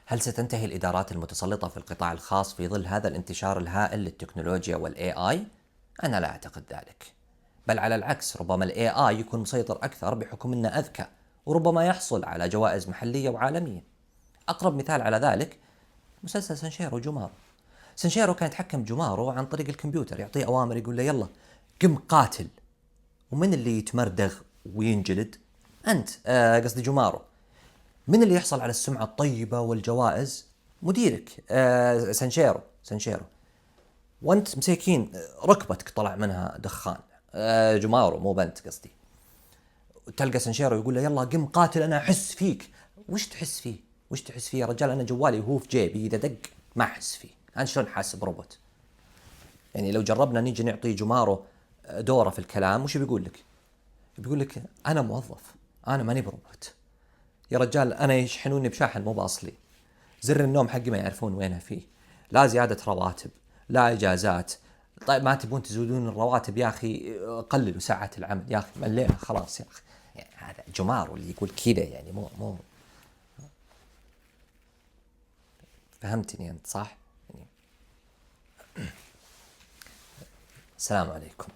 هل ستنتهي الإدارات المتسلطة في القطاع الخاص في ظل هذا الانتشار الهائل للتكنولوجيا والاي اي؟ أنا لا أعتقد ذلك، بل على العكس، ربما الاي اي يكون مسيطر أكثر بحكم أنه أذكى، وربما يحصل على جوائز محلية وعالمية. أقرب مثال على ذلك مسلسل سانشيرو جومارو. سانشيرو كان يتحكم جومارو عن طريق الكمبيوتر، يعطيه أوامر، يقول له يلا قم قاتل. ومن اللي يتمردغ وينجلد؟ أنت، قصدي جومارو. من اللي يحصل على السمعة الطيبة والجوائز؟ مديرك، سانشيرو. وانت مساكين ركبتك طلع منها دخان. جمارو، مو بنت قصدي. تلقى سانشيرو يقول له يلا قم قاتل، انا احس فيك. وش تحس فيه؟ وش تحس فيه يا رجال؟ انا جوالي وهو في جيبي، اذا دق ما احس فيه. انا شلون حاسب روبوت؟ يعني لو جربنا نيجي نعطي جمارو دوره في الكلام، وش بيقول لك؟ بيقول لك انا موظف، انا ماني بروبوت يا رجال. انا يشحنوني بشاحن مو باصلي، زر النوم حقي ما يعرفون وينها فيه، لا زيادة رواتب، لا إجازات. طيب ما تبون تزودون الرواتب يا أخي؟ قللوا ساعات العمل يا أخي، ملينا خلاص يا أخي. يعني هذا جمار اللي يقول كذا، يعني مو فهمتني أنت صح؟ يعني السلام عليكم.